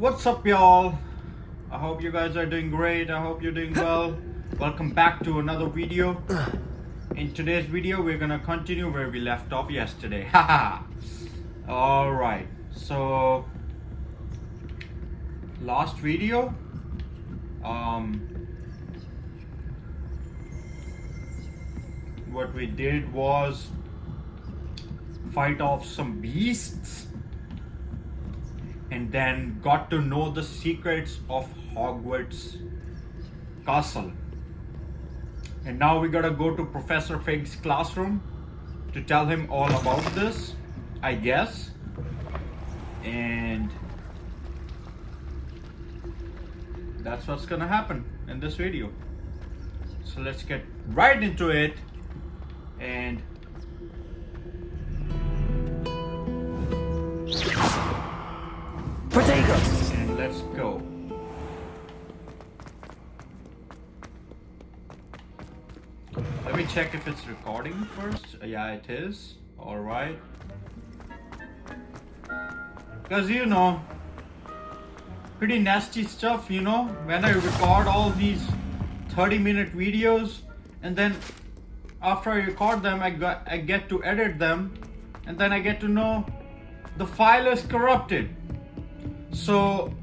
What's up, y'all? I hope you guys are doing great. I hope you're doing well. Welcome back to another video. In today's video, we're gonna continue where we left off yesterday. Haha. All right. So, last video, what we did was fight off some beasts and then got to know the secrets of Hogwarts castle. And now we gotta go to Professor Fig's classroom to tell him all about this, I guess. And that's what's gonna happen in this video. So let's get right into it and Potatoes! And let's go. Let me check if it's recording first. Yeah, it is. Alright. Because you know, pretty nasty stuff, you know, when I record all these 30-minute videos and then after I record them, I get to edit them and then I get to know the file is corrupted. So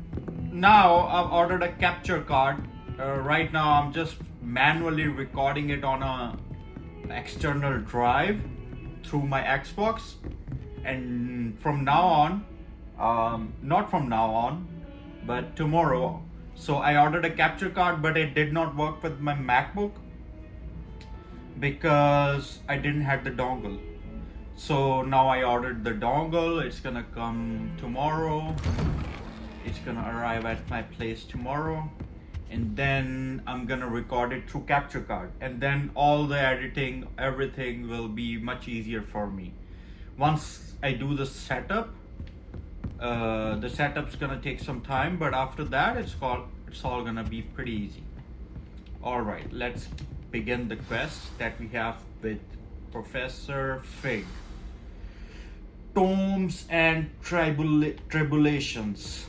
now I've ordered a capture card. Right now I'm just manually recording it on a external drive through my Xbox, and from now on, not from now on, but tomorrow. So I ordered a capture card, but it did not work with my MacBook because I didn't have the dongle. So now I ordered the dongle. It's gonna come tomorrow. It's gonna arrive at my place tomorrow, and then I'm gonna record it through capture card, and then all the editing, everything will be much easier for me. Once I do the setup, the setup's gonna take some time, but after that it's all gonna be pretty easy. All right, let's begin the quest that we have with Professor Fig. Tomes and tribulations.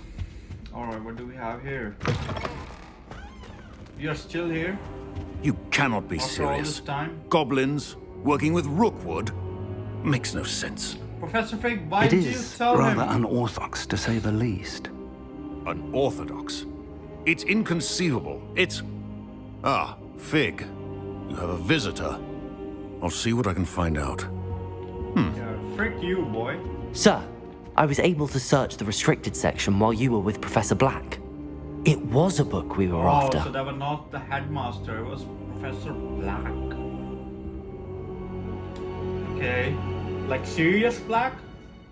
Alright, what do we have here? You're still here? You cannot be After all serious. this time? Goblins working with Rookwood makes no sense. Professor Fig, why It did you is tell rather him? unorthodox, to say the least. Unorthodox. It's inconceivable. It's... Ah, Fig. You have a visitor. I'll see what I can find out. Yeah, frick you, boy. Sir, I was able to search the restricted section while you were with Professor Black. It was a book we were after. So that was not the headmaster, it was Professor Black. Okay. Like Sirius Black?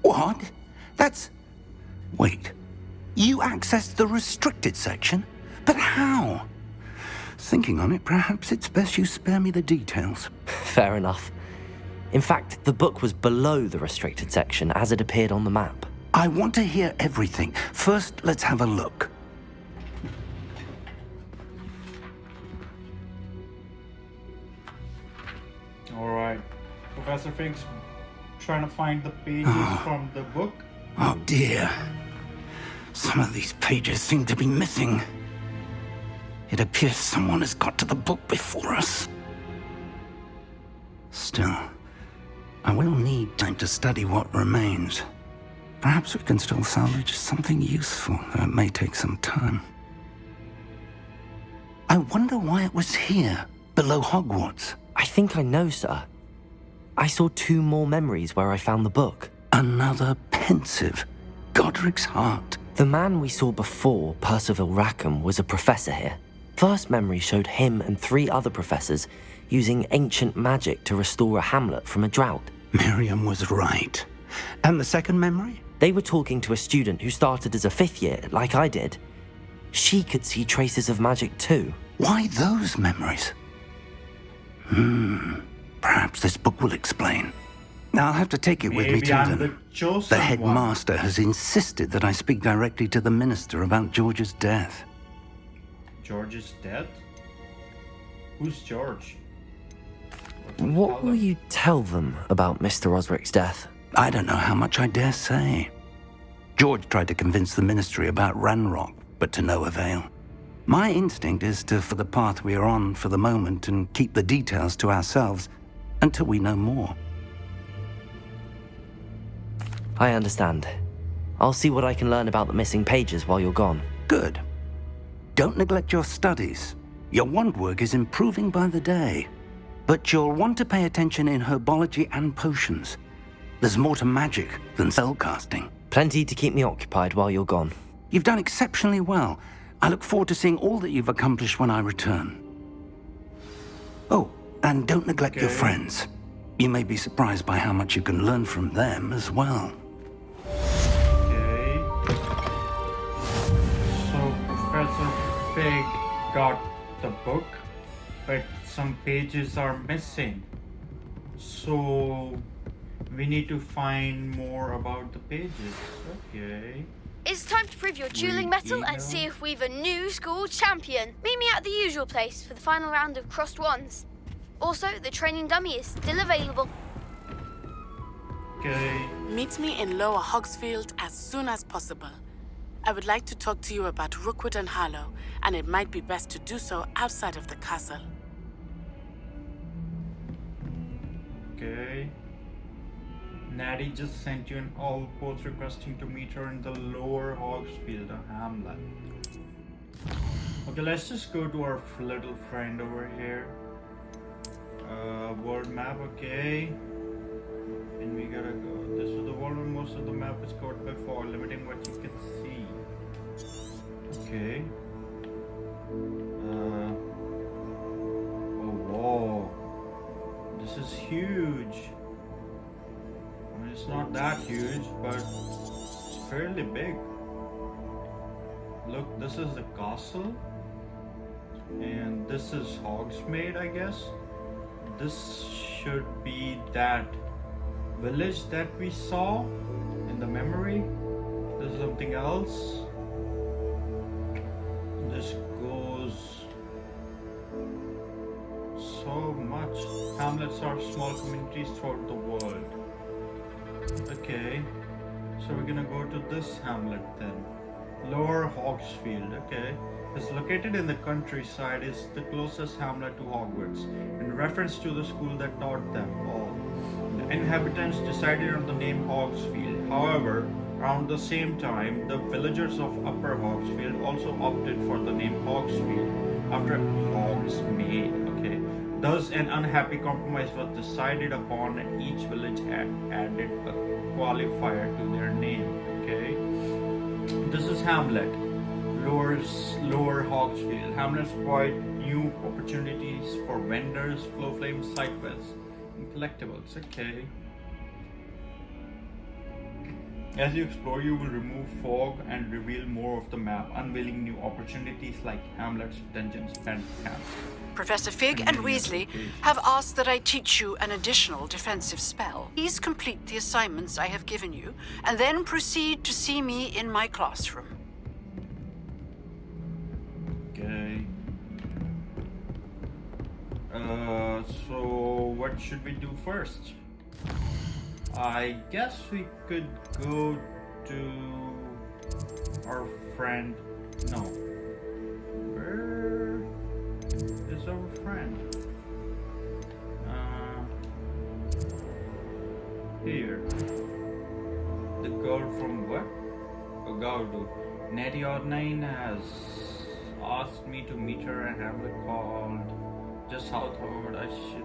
What? That's... Wait. You accessed the restricted section? But how? Thinking on it, perhaps it's best you spare me the details. Fair enough. In fact, the book was below the restricted section as it appeared on the map. I want to hear everything. First, let's have a look. Alright. Professor Fig's trying to find the pages from the book. Oh dear. Some of these pages seem to be missing. It appears someone has got to the book before us. Still, I will need time to study what remains. Perhaps we can still salvage something useful, though it may take some time. I wonder why it was here, below Hogwarts. I think I know, sir. I saw 2 more memories where I found the book. Another pensive. Godric's heart. The man we saw before, Percival Rackham, was a professor here. First memory showed him and 3 other professors using ancient magic to restore a hamlet from a drought. Miriam was right. And the second memory? They were talking to a student who started as a 5th year, like I did. She could see traces of magic too. Why those memories? Perhaps this book will explain. Now I'll have to take it with me Maybe to I'm them. the chosen The one. headmaster has insisted that I speak directly to the minister about George's death. George is dead? Who's George? What will you tell them about Mr. Osric's death? I don't know how much I dare say. George tried to convince the Ministry about Ranrock, but to no avail. My instinct is to follow the path we are on for the moment and keep the details to ourselves until we know more. I understand. I'll see what I can learn about the missing pages while you're gone. Good. Don't neglect your studies. Your wand work is improving by the day. But you'll want to pay attention in herbology and potions. There's more to magic than spellcasting. Plenty to keep me occupied while you're gone. You've done exceptionally well. I look forward to seeing all that you've accomplished when I return. Oh, and don't neglect your friends. You may be surprised by how much you can learn from them as well. Okay. So Professor Fig got the book, but some pages are missing. So we need to find more about the pages. Okay. It's time to prove your dueling mettle and see if we've a new school champion. Meet me at the usual place for the final round of crossed wands. Also, the training dummy is still available. Okay. Meet me in Lower Hogsfield as soon as possible. I would like to talk to you about Rookwood and Harlow, and it might be best to do so outside of the castle. Okay. Natty just sent you an outpost requesting to meet her in the Lower Hogsfield, a hamlet. Okay, let's just go to our little friend over here. World map, okay. And we gotta go. This is the world where most of the map is covered by fog, limiting what you can see. Okay. Oh, whoa. This is huge. I mean, it's not that huge, but it's fairly big. Look, this is the castle. And this is Hogsmeade, I guess. This should be that village that we saw in the memory. This is something else. This goes so much. Hamlets are small communities throughout the world. Okay, so we're gonna go to this hamlet then. Lower Hogsfield, okay. It's located in the countryside, is the closest hamlet to Hogwarts, in reference to the school that taught them all. The inhabitants decided on the name Hogsfield. However, around the same time, the villagers of Upper Hogsfield also opted for the name Hogsfield after Hogsmeade, okay. Thus, an unhappy compromise was decided upon, and each village added a qualifier to their name, okay. This is Hamlet. Lower Hogsfield. Hamlets provide new opportunities for vendors, flow flames, side quests, and collectibles. Okay. As you explore, you will remove fog and reveal more of the map, unveiling new opportunities like hamlets, dungeons, and camps. Professor Fig and Weasley have asked that I teach you an additional defensive spell. Please complete the assignments I have given you, and then proceed to see me in my classroom. Okay. So what should we do first? I guess we could go to our friend. No. Where is our friend? Here. The girl from what? Ogaudu. Nettie Ordnine has asked me to meet her at a hamlet called just south of Hogwarts. I should see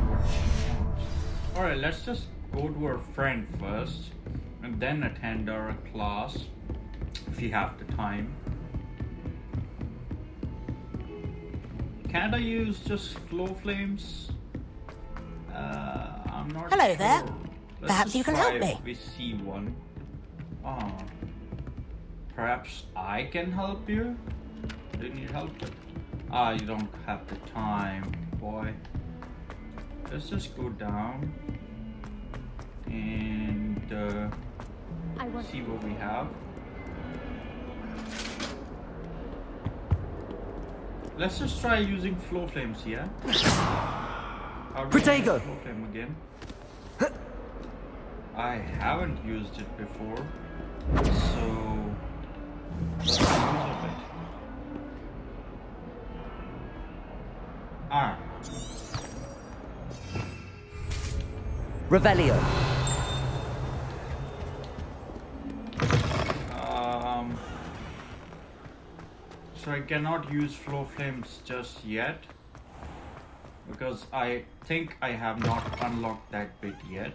what she wants. Alright, let's just go to our friend first and then attend our class if we have the time. Can't I use just flow flames? I'm not Hello sure. there. Let's Perhaps just you can try help me. if we see one. Perhaps I can help you? Do you need help with? You don't have the time, boy. Let's just go down and see what we have. Let's just try using flow flames here. How do we use Protego! flow flame again? I haven't used it before. Revelio. So I cannot use flow flames just yet because I think I have not unlocked that bit yet.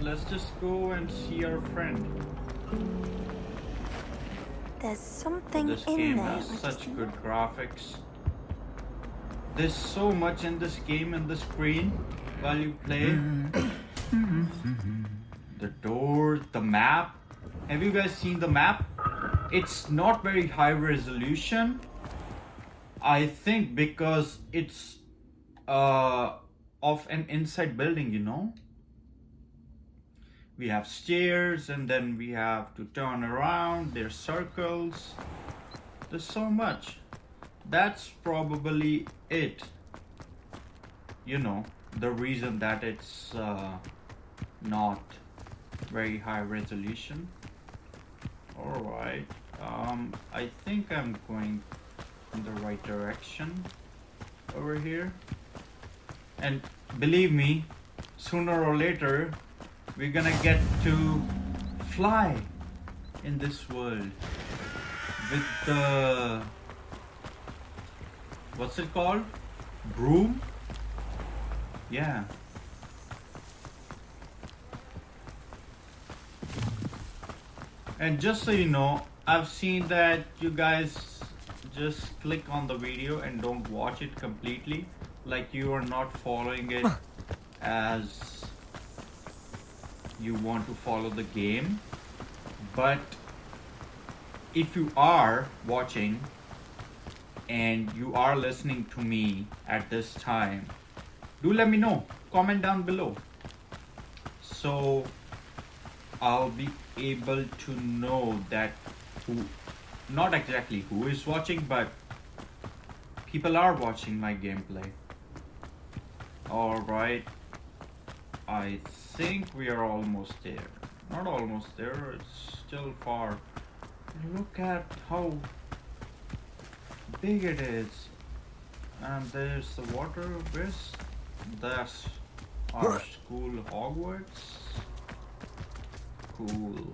Let's just go and see our friend. There's something This in game there. has such good graphics. There's so much in this game and the screen while you play. The door, the map. Have you guys seen the map? It's not very high resolution. I think because it's of an inside building, you know. We have stairs and then we have to turn around. There's circles. There's so much. That's probably it. You know, the reason that it's not very high resolution. Alright, I think I'm going in the right direction over here. And believe me, sooner or later, we're gonna get to fly in this world with the, what's it called? Broom? Yeah. And just so you know, I've seen that you guys just click on the video and don't watch it completely. Like you are not following it as you want to follow the game. But if you are watching and you are listening to me at this time, do let me know. Comment down below. So I'll be able to know that who, not exactly who is watching, but people are watching my gameplay. Alright, I think we are almost there. Not almost there, it's still far. Look at how big it is. And there's the water abyss. That's our school, Hogwarts. Cool.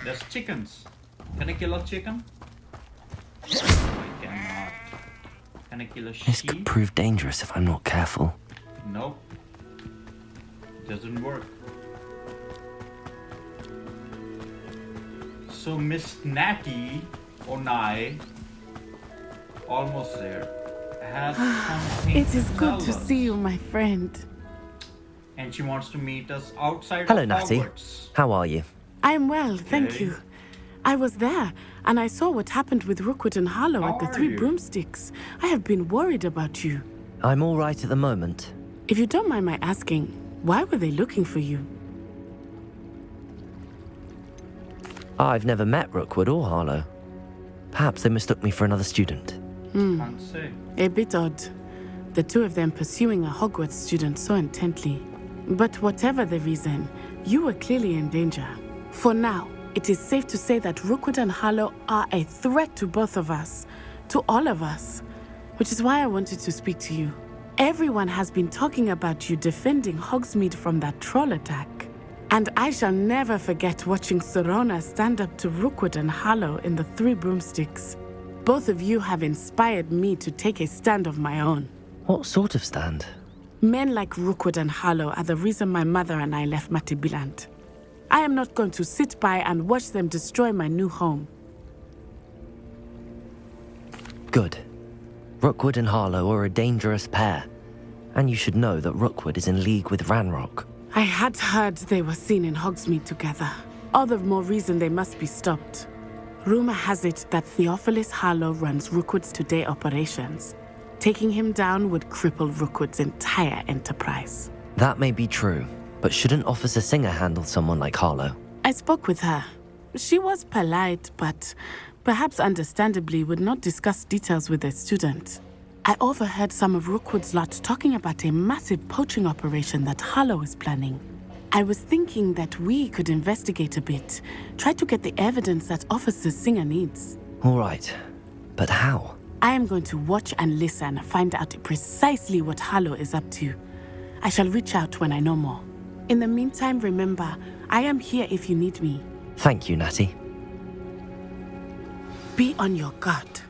There's chickens. Can I kill a chicken? I cannot. Can I kill a sheep? This could prove dangerous if I'm not careful. Nope. Doesn't work. So Miss Natty Onai, almost there, has something It is to good tell to us. see you, my friend. And she wants to meet us outside Hello, of Natty. Hogwarts. How are you? I am well, thank Okay. you. I was there, and I saw what happened with Rookwood and Harlow How at the are Three you? Broomsticks. I have been worried about you. I'm all right at the moment. If you don't mind my asking, why were they looking for you? I've never met Rookwood or Harlow. Perhaps they mistook me for another student. Can't say. A bit odd. The two of them pursuing a Hogwarts student so intently. But whatever the reason, you were clearly in danger. For now, it is safe to say that Rookwood and Harlow are a threat to both of us, to all of us, which is why I wanted to speak to you. Everyone has been talking about you defending Hogsmeade from that troll attack. And I shall never forget watching Sorona stand up to Rookwood and Harlow in the Three Broomsticks. Both of you have inspired me to take a stand of my own. What sort of stand? Men like Rookwood and Harlow are the reason my mother and I left Matibiland. I am not going to sit by and watch them destroy my new home. Good. Rookwood and Harlow are a dangerous pair. And you should know that Rookwood is in league with Ranrock. I had heard they were seen in Hogsmeade together. All the more reason they must be stopped. Rumor has it that Theophilus Harlow runs Rookwood's today operations. Taking him down would cripple Rookwood's entire enterprise. That may be true, but shouldn't Officer Singer handle someone like Harlow? I spoke with her. She was polite, but perhaps understandably would not discuss details with a student. I overheard some of Rookwood's lot talking about a massive poaching operation that Harlow is planning. I was thinking that we could investigate a bit, try to get the evidence that Officer Singer needs. All right, but how? I am going to watch and listen, find out precisely what Harlow is up to. I shall reach out when I know more. In the meantime, remember, I am here if you need me. Thank you, Natty. Be on your guard.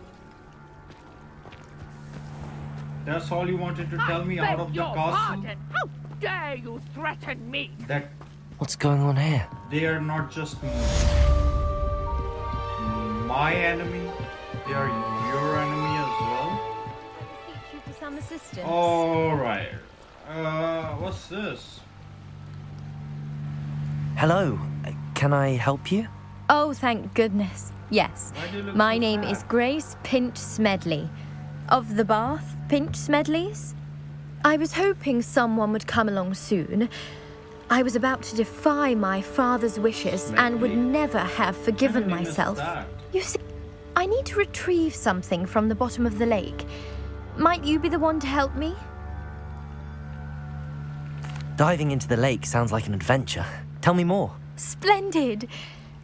That's all you wanted to tell me out of the castle? Pardon. How dare you threaten me? That What's going on here? they are not just my enemy, they are your enemy as well. Teach you for some assistance. Alright. What's this? Hello. Can I help you? Oh, thank goodness. Yes. Why do you look My so name sad? is Grace Pinch Smedley. Of the Bath Pinch Smedleys. I was hoping someone would come along soon. I was about to defy my father's wishes and would Smedley? never have forgiven What kind of name is myself. that? You see, I need to retrieve something from the bottom of the lake. Might you be the one to help me? Diving into the lake sounds like an adventure. Tell me more. Splendid.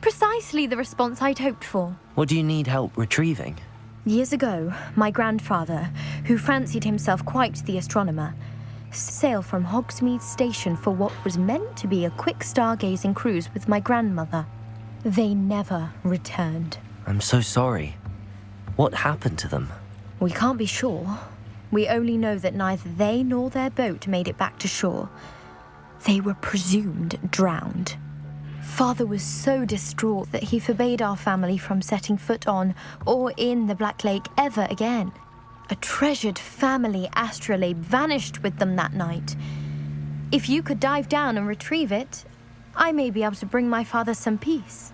Precisely the response I'd hoped for. What do you need help retrieving? Years ago, my grandfather, who fancied himself quite the astronomer, sailed from Hogsmeade Station for what was meant to be a quick stargazing cruise with my grandmother. They never returned. I'm so sorry. What happened to them? We can't be sure. We only know that neither they nor their boat made it back to shore. They were presumed drowned. Father was so distraught that he forbade our family from setting foot on or in the Black Lake ever again. A treasured family astrolabe vanished with them that night. If you could dive down and retrieve it, I may be able to bring my father some peace.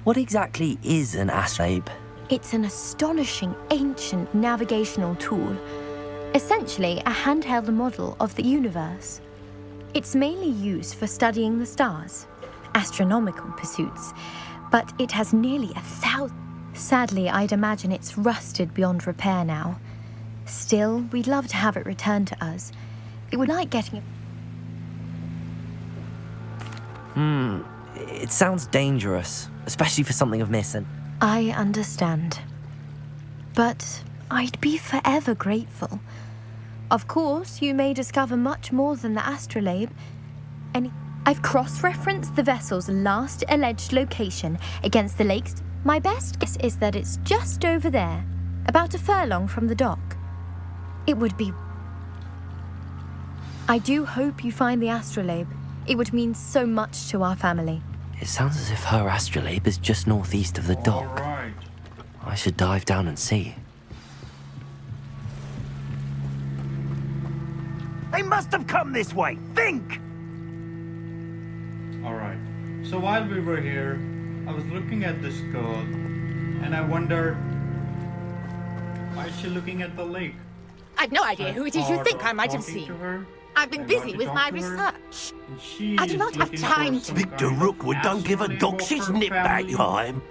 What exactly is an astrolabe? It's an astonishing ancient navigational tool. Essentially, a handheld model of the universe. It's mainly used for studying the stars, astronomical pursuits, but it has nearly 1,000. Sadly, I'd imagine it's rusted beyond repair now. Still, we'd love to have it returned to us. It would like getting it. It sounds dangerous, especially for something of Miss and... I understand. But I'd be forever grateful. Of course, you may discover much more than the astrolabe. I've cross-referenced the vessel's last alleged location against the lakes. My best guess is that it's just over there, about a furlong from the dock. It would be... I do hope you find the astrolabe. It would mean so much to our family. It sounds as if her astrolabe is just northeast of the dock. Alright. I should dive down and see. They must have come this way. Think! Alright. So while we were here, I was looking at this girl and I wonder, why is she looking at the lake? I've no idea who it is you think I might have Talking to seen. her. I've been I busy want to with talk my to her. research. And she I do is not have looking for time to- some Victor kind of Rookwood don't give a astrolabe dog's for his her nip back family. time.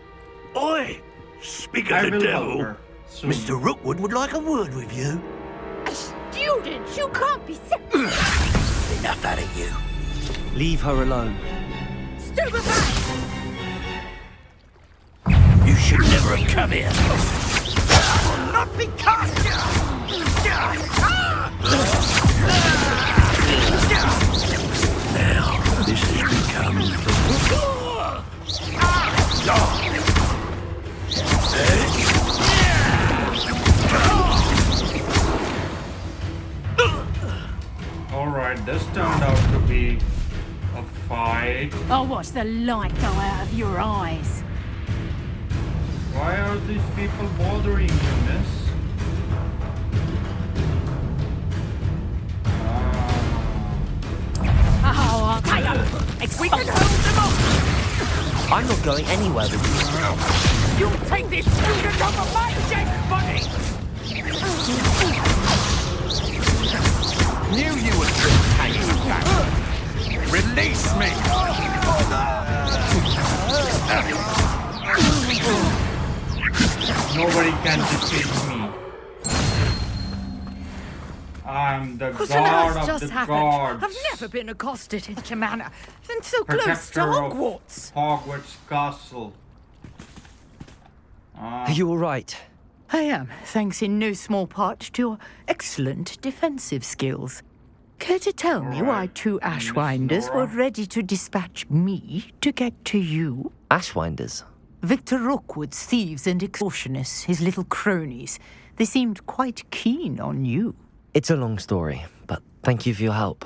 Oi! Speak I of the will help devil, her soon. Mr. Rookwood would like a word with you. A student? You can't be Enough out of you. Leave her alone. stupefied! You should never have come here. Not because... Now, this has become... Alright, this turned out to be a fight. I'll watch the light go out of your eyes. Why are these people bothering you, miss? Oh, I'll tell you. We can hold them off. I'm not going anywhere with you. You take this student off of my dead body. Knew you would hanging back. Release me! Nobody can defeat me. I'm the What on god earth of just the happened? gods. I've never been accosted in such a manner. And so close to Protector of Hogwarts. Hogwarts Castle. Are you all right? I am, thanks in no small part to your excellent defensive skills. Care to tell me why two Ashwinders were ready to dispatch me to get to you? Ashwinders? Victor Rookwood's thieves and extortionists, his little cronies. They seemed quite keen on you. It's a long story, but thank you for your help.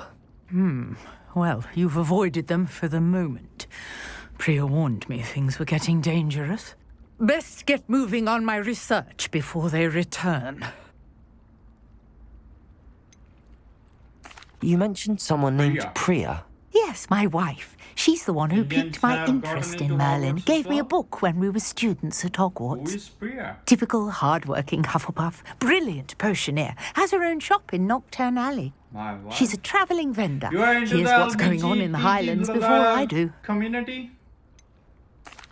Well, you've avoided them for the moment. Priya warned me things were getting dangerous. Best get moving on my research before they return. You mentioned someone named Priya. Yes, my wife. She's the one who piqued my interest in Merlin. Gave me a book when we were students at Hogwarts. Who is Priya? Typical hard-working Hufflepuff. Brilliant potioneer. Has her own shop in Knockturn Alley. My wife? She's a travelling vendor. You are into Here's the what's going on in the Highlands before I do. Community?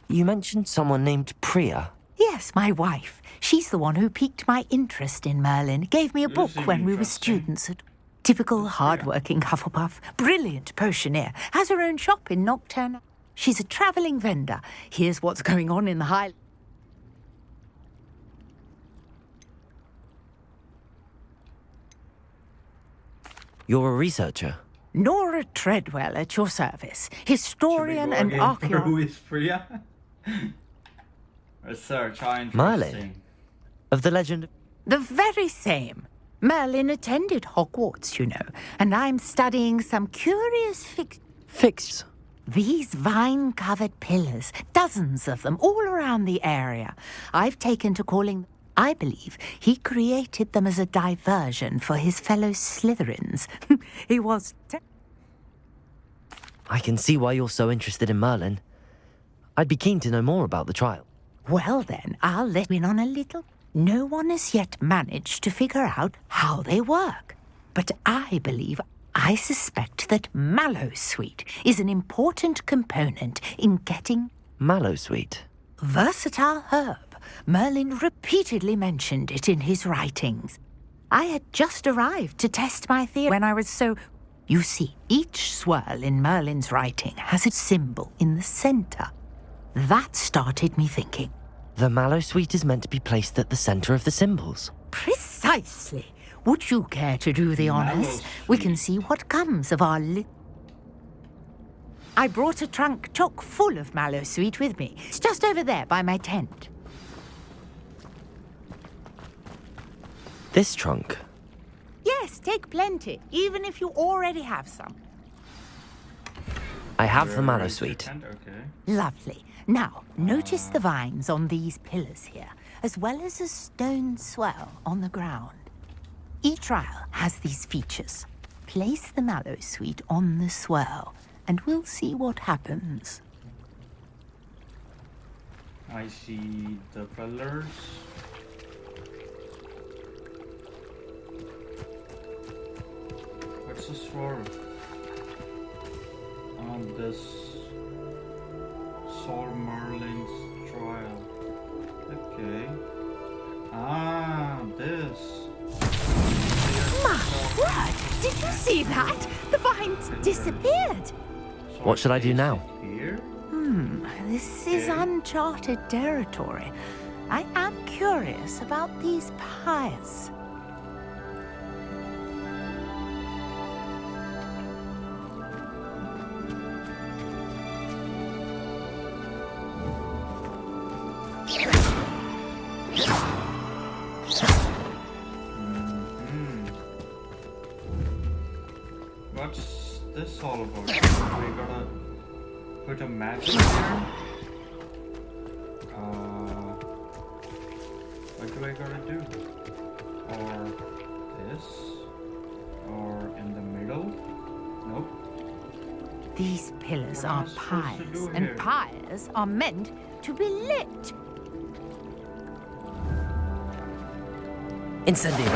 You mentioned someone named Priya. Yes, my wife. She's the one who piqued my interest in Merlin. Gave me a book seem when we were interesting. students at... Typical hard-working Hufflepuff. Brilliant potioneer. Has her own shop in Knockturn. She's a travelling vendor. Here's what's going on in the Highlands. You're a researcher. Nora Treadwell at your service. Historian and Who archaeologist. is Priya? Research, how interesting. Merlin? Of the legend... The very same. Merlin attended Hogwarts, you know, and I'm studying some curious Fixed? These vine-covered pillars, dozens of them, all around the area. I've taken to calling... I believe he created them as a diversion for his fellow Slytherins. He was... I can see why you're so interested in Merlin. I'd be keen to know more about the trial. Well then, I'll let you in on a little... No one has yet managed to figure out how they work. But I suspect that Mallowsweet is an important component in getting... Mallowsweet? Versatile herb. Merlin repeatedly mentioned it in his writings. I had just arrived to test my theory when I was so... You see, each swirl in Merlin's writing has a symbol in the center. That started me thinking. The Mallowsweet is meant to be placed at the center of the symbols. Precisely. Would you care to do the honors? We can see what comes of our I brought a trunk chock full of Mallowsweet with me. It's just over there by my tent. This trunk? Yes, take plenty, even if you already have some. I have the Mallowsweet. Okay. Lovely. Now, notice the vines on these pillars here, as well as a stone swell on the ground. Each trial has these features. Place the Mallowsweet on the swell, and we'll see what happens. I see the pillars. What's the swirl? On this Sol Merlin's trial. Okay. Ah, this. My word! Did you see that? The vines disappeared. What should I do now? Here? This is uncharted territory. I am curious about these pyres. What's this all about? We gotta put a magic here? What do I gotta do? Or this? Or in the middle? Nope. These pillars are supposed to pyres, do here? and pyres are meant to be lit. Incendio.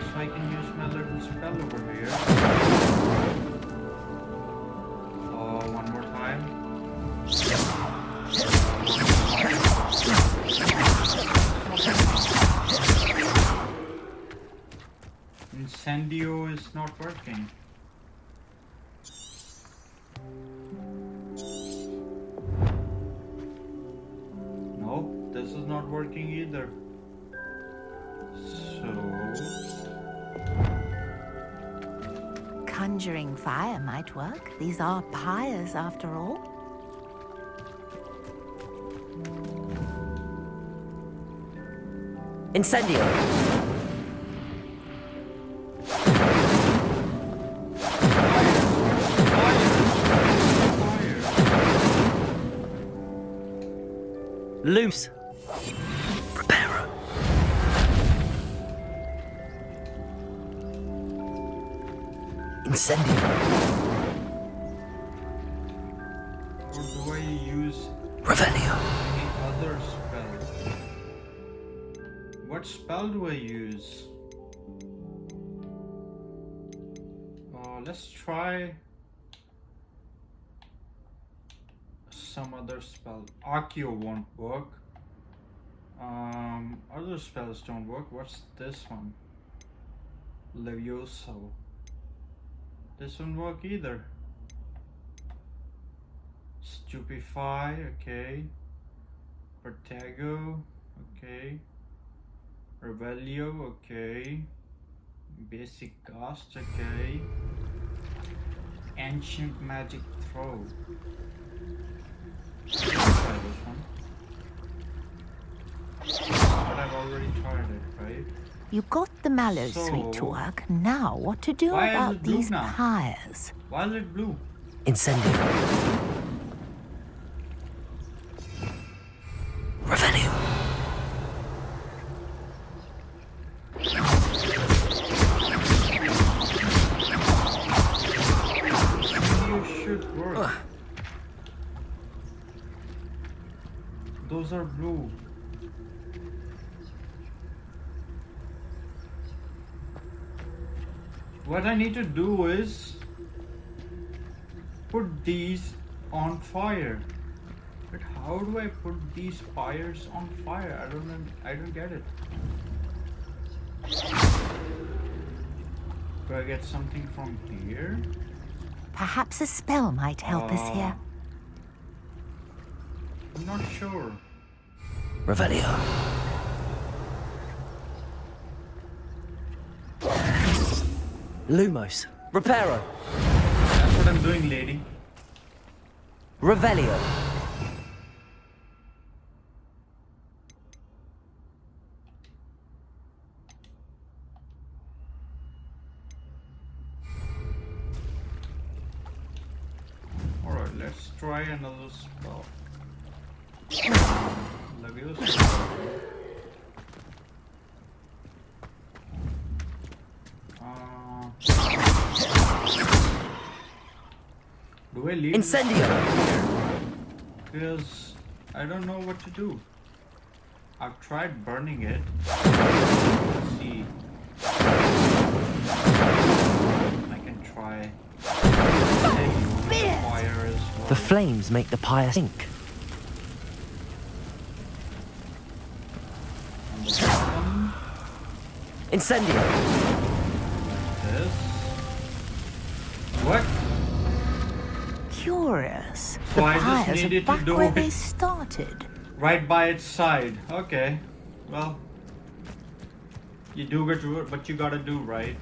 So I can use my little spell over here. One more time. Incendio is not working. this is not working either. So... Conjuring fire might work. These are pyres, after all. Incendio! Loose. Preparo. Incendio. Or do I use Revelio. any other spell? What spell do I use? Let's try some other spell. Accio won't work. Other spells don't work. What's this one? Levioso. This won't work either. Stupefy, okay. Protego, okay. Revelio, okay. Basic cast, okay. Ancient magic throw. Let's try this one. But I've already tried it, right? You got the mallow So- sweet to work. Now, what to do Why is about it blue these now? pyres? Why is it blue? Incendio. Revelio. You should work. Those are blue. What I need to do is put these on fire. But how do I put these fires on fire? I don't know. I don't get it. Do I get something from here? Perhaps a spell might help us here. I'm not sure. Revelio. Lumos. Reparo. That's what I'm doing, lady. Revelio. Alright, let's try another spell. Leviosa. Do I leave this Incendio. here? Because I don't know what to do. I've tried burning it. Let's see. I can try taking fire as well. The flames make the pyre sink. And the bottom, Incendio. this. What? Curious. So The I just pyres needed are to back do where it. they started. Right by its side. Okay. Well, you do what you gotta do, right?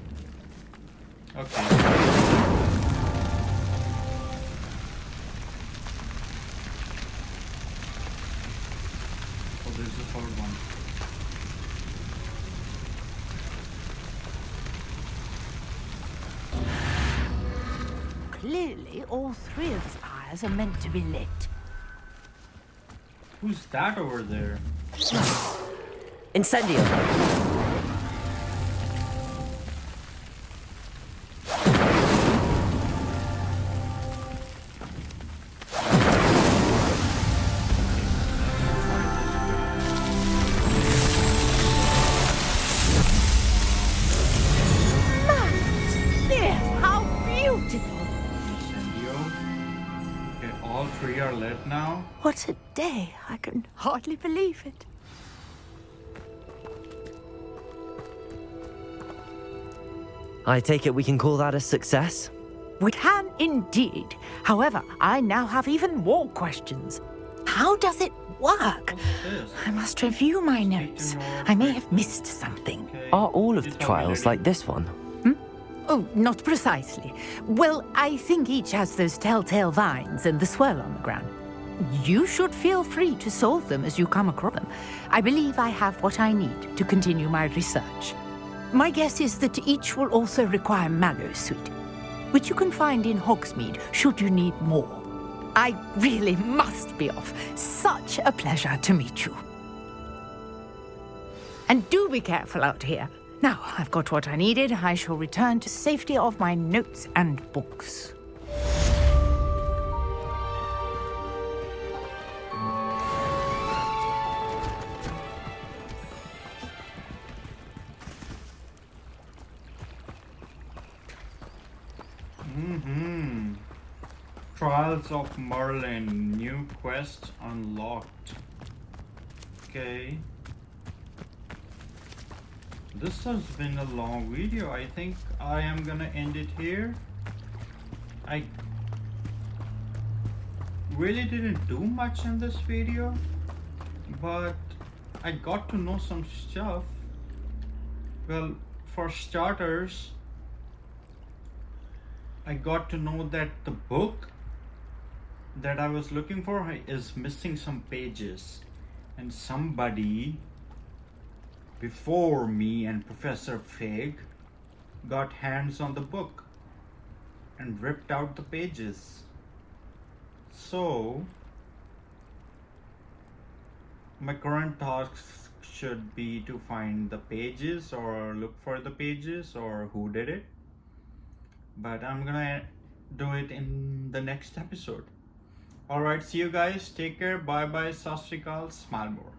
Okay. Oh, there's the third one. Clearly, all three of the pyres are meant to be lit. Who's that over there? Incendio. Yes, how beautiful! Incendio. Okay, all three are lit now. What a day! I can hardly believe it. I take it we can call that a success? We can indeed. However, I now have even more questions. How does it work. This. I must review my notes. I may have missed something. Okay. Are all of the Please tell me trials later. like this one? Oh, not precisely. Well, I think each has those telltale vines and the swirl on the ground. You should feel free to solve them as you come across them. I believe I have what I need to continue my research. My guess is that each will also require mallow sweet, which you can find in Hogsmeade should you need more. I really must be off. Such a pleasure to meet you. And do be careful out here. Now, I've got what I needed. I shall return to safety of my notes and books. Trials of Merlin, new quest unlocked. Okay. This has been a long video. I think I am gonna end it here. I really didn't do much in this video, but I got to know some stuff. Well, for starters, I got to know that the book that I was looking for is missing some pages, and somebody before me and Professor Fig got hands on the book and ripped out the pages. So my current task should be to find the pages or look for the pages or who did it, but I'm gonna do it in the next episode. Alright, see you guys, take care, bye bye, sat sri akal, smile more.